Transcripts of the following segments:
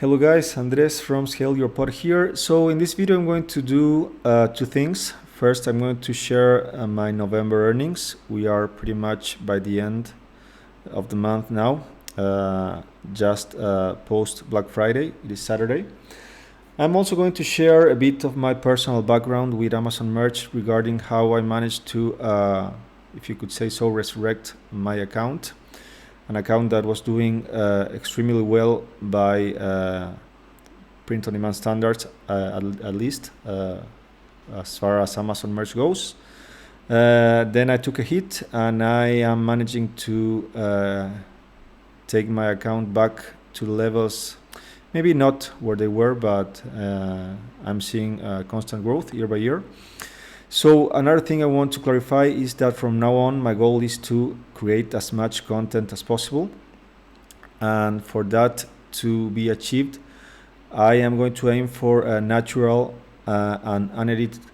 Hello guys, Andres from Scale Your Pod here. So in this video I'm going to do two things. First, I'm going to share my November earnings. We are pretty much by the end of the month now, just post Black Friday. It is Saturday. I'm also going to share a bit of my personal background with Amazon Merch regarding how I managed to, if you could say so, resurrect my account. An account that was doing extremely well by print-on-demand standards, at least as far as Amazon Merch goes. Then I took a hit, and I am managing to take my account back to levels, maybe not where they were, but I'm seeing constant growth year by year. So another thing I want to clarify is that from now on, my goal is to create as much content as possible. And for that to be achieved, I am going to aim for natural and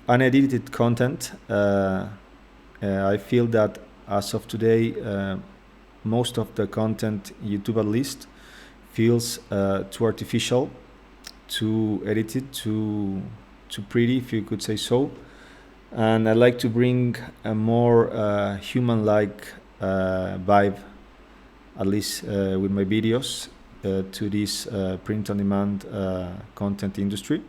unedited content. I feel that as of today, most of the content, YouTube at least, feels too artificial, too edited, too pretty, if you could say so. And I like to bring a more human-like vibe, at least with my videos, to this print-on-demand content industry.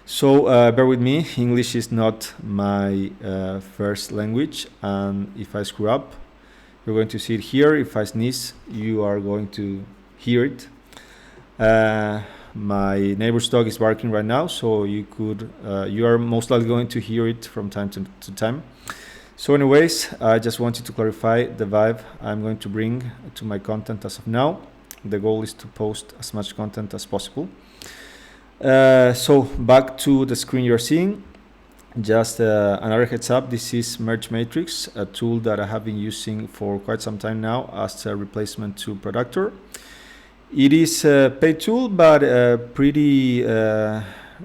So bear with me, English is not my first language, and if I screw up, you're going to see it here. If I sneeze, you are going to hear it. My neighbor's dog is barking right now, so you are most likely going to hear it from time to time. So anyways, I just wanted to clarify the vibe I'm going to bring to my content as of now. The goal is to post as much content as possible. So back to the screen you're seeing. Just another heads up, this is Merch Matrix, a tool that I have been using for quite some time now as a replacement to Productor. It is a paid tool, but a pretty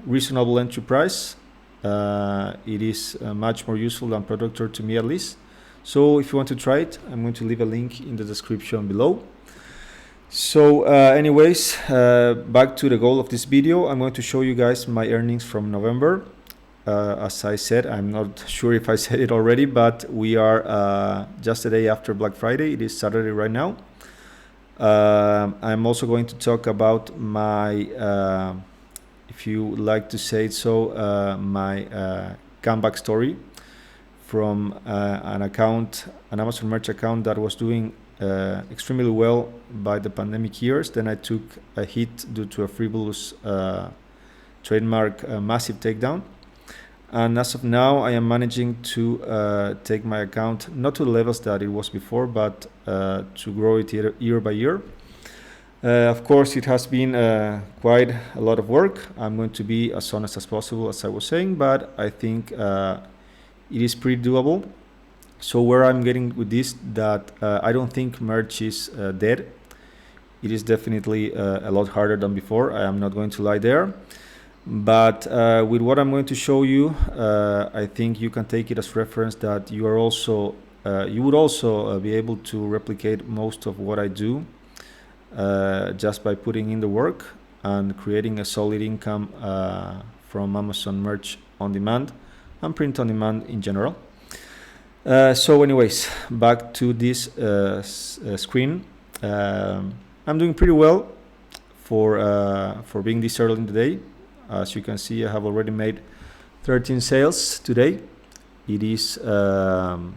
reasonable entry price. It is much more useful than Productor to me, at least. So if you want to try it, I'm going to leave a link in the description below. So anyways, back to the goal of this video. I'm going to show you guys my earnings from November. As I said, I'm not sure if I said it already, but we are just a day after Black Friday. It is Saturday right now. I'm also going to talk about my, if you like to say it so, my comeback story from an Amazon Merch account that was doing extremely well by the pandemic years. Then I took a hit due to a frivolous trademark massive takedown. And as of now, I am managing to take my account not to the levels that it was before, but to grow it year by year. Of course, it has been quite a lot of work. I'm going to be as honest as possible, as I was saying, but I think it is pretty doable. So where I'm getting with this, that I don't think merch is dead. It is definitely a lot harder than before. I am not going to lie there. But with what I'm going to show you, I think you can take it as reference that you are also, you would also be able to replicate most of what I do just by putting in the work and creating a solid income from Amazon Merch on demand and print on demand in general. So anyways, back to this screen. I'm doing pretty well for being this early in the day. As you can see, I have already made 13 sales today. It is, I'm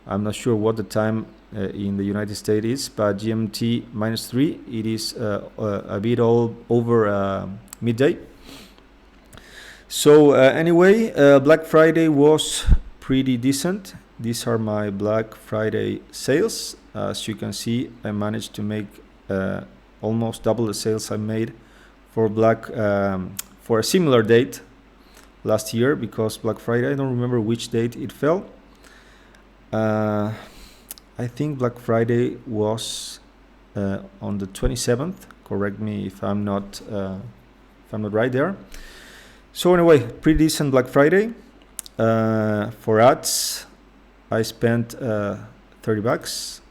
not sure what the time in the United States is, but GMT -3, it is a bit all over midday. So anyway, Black Friday was pretty decent. These are my Black Friday sales. As you can see, I managed to make almost double the sales I made for a similar date last year, because Black Friday, I don't remember which date it fell. I think Black Friday was on the 27th. Correct me if I'm not right there. So anyway, pretty decent Black Friday. For ads, I spent $30.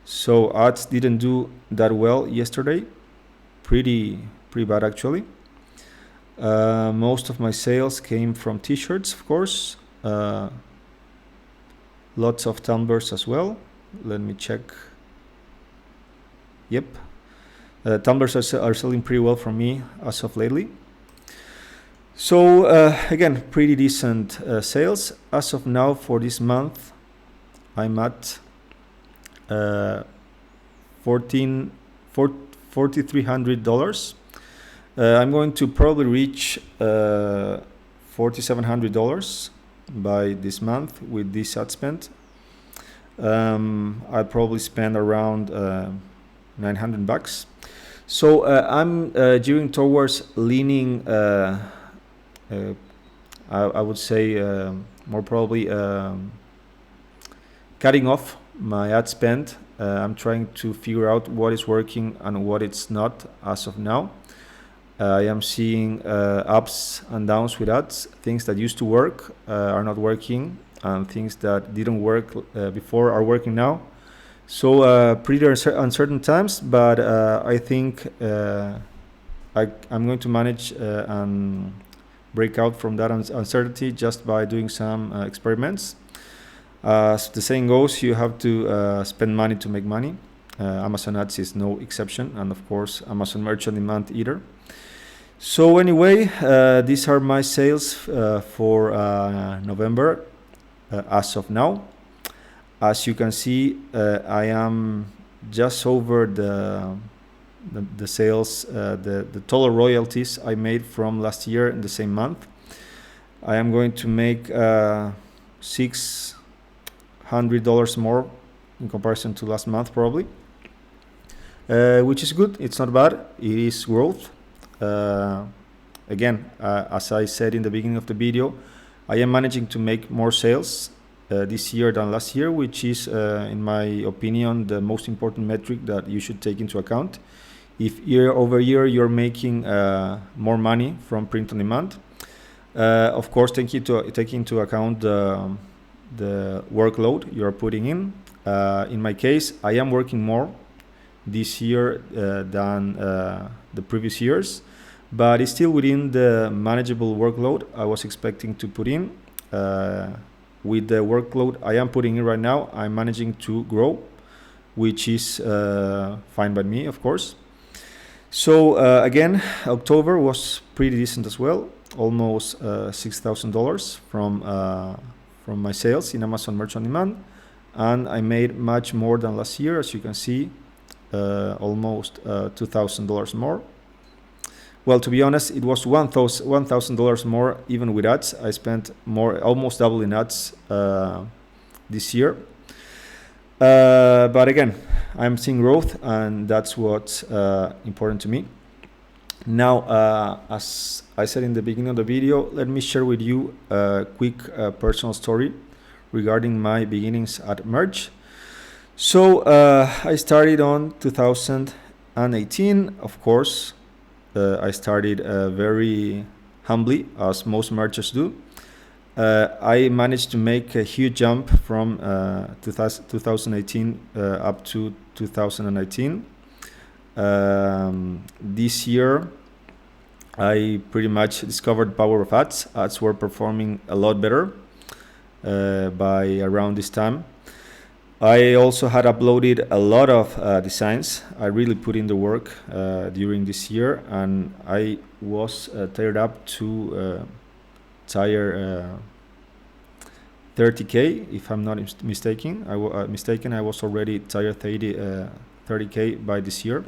So ads didn't do that well yesterday. pretty bad actually. Most of my sales came from t-shirts, of course. Lots of tumblers as well. Let me check. Yep. Tumblers are selling pretty well for me as of lately. So again, pretty decent sales. As of now for this month, I'm at $4,300. I'm going to probably reach $4,700 by this month with this ad spend. I'll probably spend around $900. So I'm gearing towards leaning, I would say more probably cutting off my ad spend. I'm trying to figure out what is working and what it's not as of now. I am seeing ups and downs with ads. Things that used to work are not working, and things that didn't work before are working now. So pretty uncertain times, but I think I'm going to manage and break out from that uncertainty just by doing some experiments. As the saying goes, you have to spend money to make money. Amazon Ads is no exception, and of course Amazon Merch on Demand either. So anyway, these are my sales for November as of now. As you can see, I am just over the sales, the total royalties I made from last year in the same month. I am going to make $600 more in comparison to last month probably, which is good. It's not bad. It is growth. Again, as I said in the beginning of the video, I am managing to make more sales this year than last year, which is in my opinion the most important metric that you should take into account. If year over year you're making more money from print on demand, of course take into account the workload you're putting in. In my case, I am working more this year than the previous years, but it's still within the manageable workload I was expecting to put in. With the workload I am putting in right now, I'm managing to grow, which is fine by me, of course. So again, October was pretty decent as well, almost $6,000 from my sales in Amazon Merch on Demand, and I made much more than last year, as you can see, almost $2,000 more. Well, to be honest, it was $1,000 more even with ads. I spent more, almost double in ads this year. But again, I'm seeing growth, and that's what's important to me. Now, as I said in the beginning of the video, let me share with you a quick personal story regarding my beginnings at Merch. So I started on 2018, of course. I started very humbly, as most merchants do. I managed to make a huge jump from 2018 up to 2019. This year, I pretty much discovered the power of ads. Ads were performing a lot better by around this time. I also had uploaded a lot of designs. I really put in the work during this year, and I was tired up to tire 30K, if I'm not mistaken. I was already tired 30K by this year.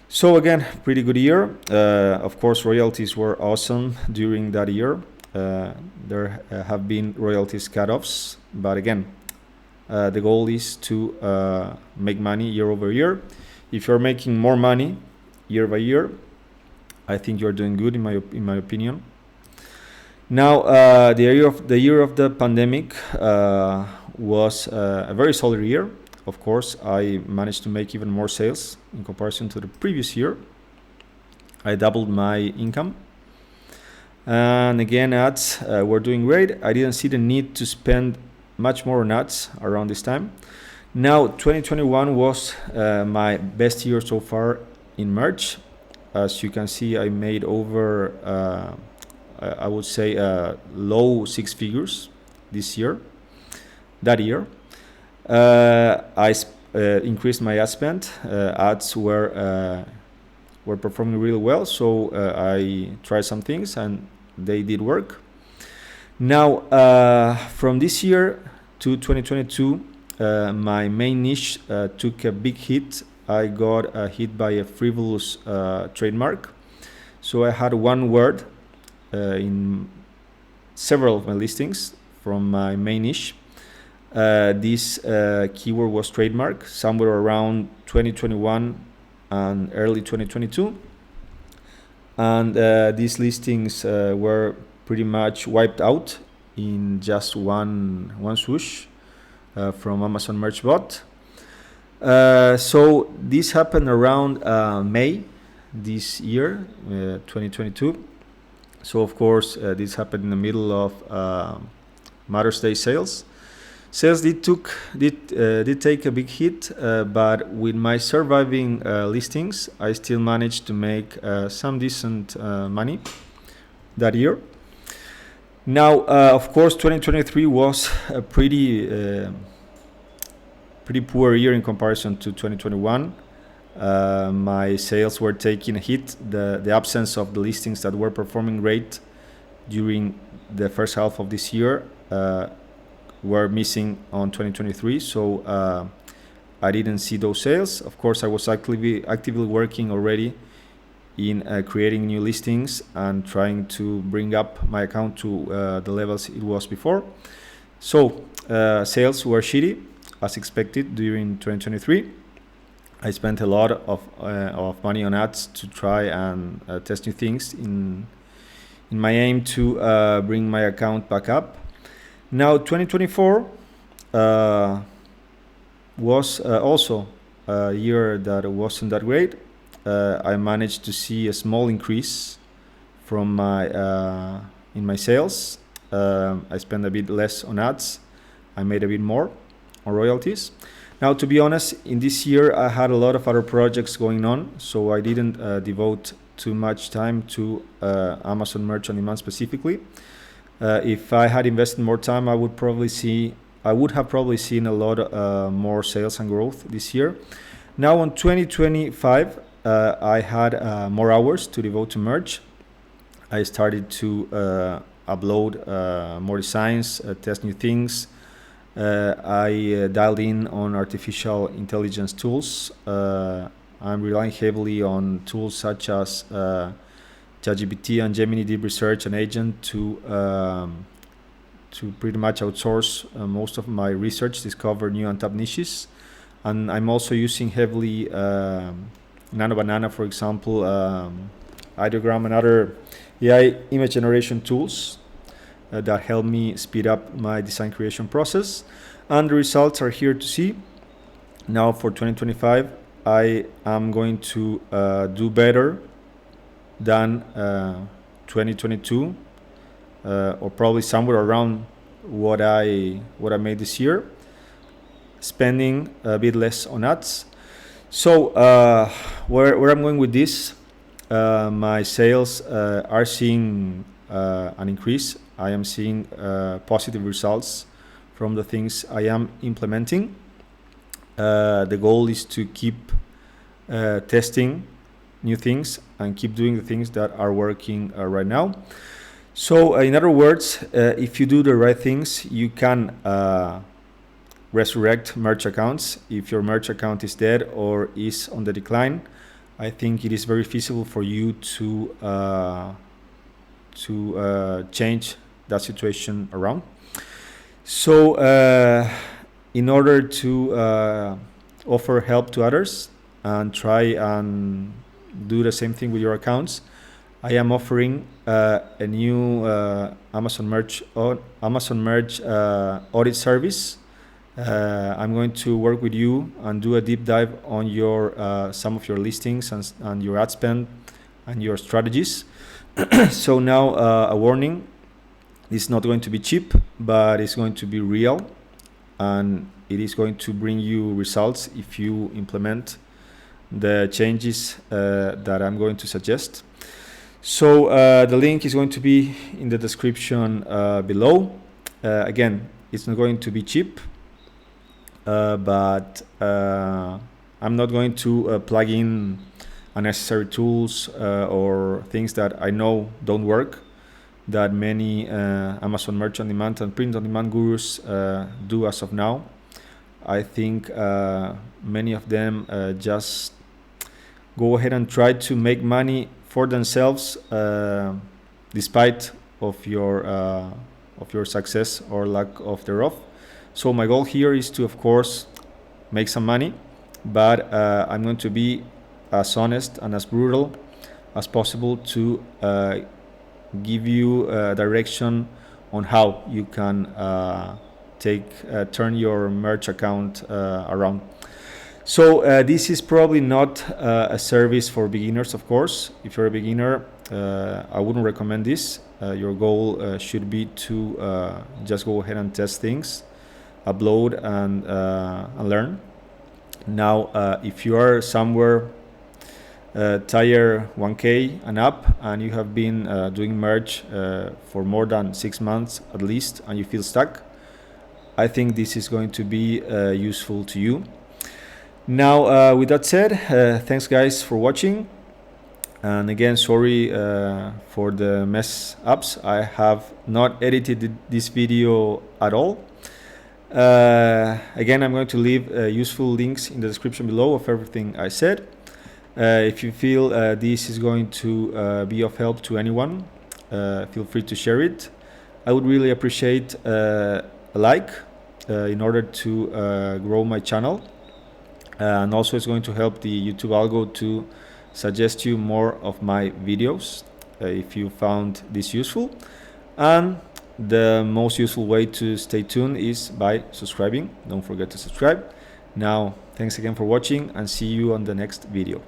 So again, pretty good year. Of course, royalties were awesome during that year. There have been royalties cut-offs, but again, the goal is to make money year over year. If you're making more money year by year, I think you're doing good in my opinion. Now, the year of the pandemic was a very solid year. Of course, I managed to make even more sales in comparison to the previous year. I doubled my income. And again, ads were doing great. I didn't see the need to spend much more on ads around this time. Now, 2021 was my best year so far in Merch. As you can see, I made over, I would say, low six figures this year. That year, I increased my ad spend. Ads were performing really well, so I tried some things and they did work. Now, from this year to 2022, my main niche took a big hit. I got hit by a frivolous trademark. So I had one word in several of my listings from my main niche. This keyword was trademark somewhere around 2021 and early 2022. And these listings were pretty much wiped out in just one swoosh from Amazon Merch Bot. So this happened around May this year, 2022. So of course this happened in the middle of Mother's Day sales. Sales did take a big hit, but with my surviving listings, I still managed to make some decent money that year. Now, of course, 2023 was a pretty poor year in comparison to 2021. My sales were taking a hit. The absence of the listings that were performing great during the first half of this year were missing on 2023, so I didn't see those sales. Of course, I was actively working already in creating new listings and trying to bring up my account to the levels it was before. So sales were shitty as expected during 2023. I spent a lot of money on ads to try and test new things in my aim to bring my account back up. Now 2024 was also a year that wasn't that great. I managed to see a small increase from in my sales. I spent a bit less on ads. I made a bit more on royalties. Now, to be honest, in this year I had a lot of other projects going on, so I didn't devote too much time to Amazon Merch on Demand specifically. If I had invested more time, I would have probably seen a lot more sales and growth this year. Now on 2025, I had more hours to devote to merch. I started to upload more designs, test new things. I dialed in on artificial intelligence tools. I'm relying heavily on tools such as ChatGPT and Gemini Deep Research and Agent to pretty much outsource most of my research, discover new untapped niches. And I'm also using heavily Nano Banana, for example, Ideogram and other AI image generation tools that help me speed up my design creation process. And the results are here to see. Now for 2025, I am going to do better than 2022, or probably somewhere around what I made this year, spending a bit less on ads. So where I'm going with this, my sales are seeing an increase. I am seeing positive results from the things I am implementing. The goal is to keep testing new things and keep doing the things that are working right now. So in other words, if you do the right things, you can resurrect merch accounts. If your merch account is dead or is on the decline, I think it is very feasible for you to change that situation around. So in order to offer help to others and try and do the same thing with your accounts, I am offering a new Amazon Merch audit service. I'm going to work with you and do a deep dive on your some of your listings and your ad spend and your strategies. So now a warning: it's not going to be cheap, but it's going to be real, and it is going to bring you results if you implement the changes that I'm going to suggest. So the link is going to be in the description below. Again, it's not going to be cheap, but I'm not going to plug in unnecessary tools or things that I know don't work, that many Amazon Merch on Demand and Print on Demand gurus do as of now. I think many of them just go ahead and try to make money for themselves despite of your success or lack of thereof. So my goal here is to, of course, make some money, but I'm going to be as honest and as brutal as possible to give you direction on how you can turn your merch account around. So this is probably not a service for beginners, of course. If you're a beginner, I wouldn't recommend this. Your goal should be to just go ahead and test things, upload and learn. Now, if you are somewhere tier 1K and up, and you have been doing merch for more than 6 months at least, and you feel stuck, I think this is going to be useful to you. Now, with that said, thanks guys for watching. And again, sorry for the mess ups. I have not edited this video at all. Again, I'm going to leave useful links in the description below of everything I said. If you feel this is going to be of help to anyone, feel free to share it. I would really appreciate a like in order to grow my channel. And also it's going to help the YouTube algo to suggest you more of my videos if you found this useful. And the most useful way to stay tuned is by subscribing. Don't forget to subscribe. Now, thanks again for watching and see you on the next video.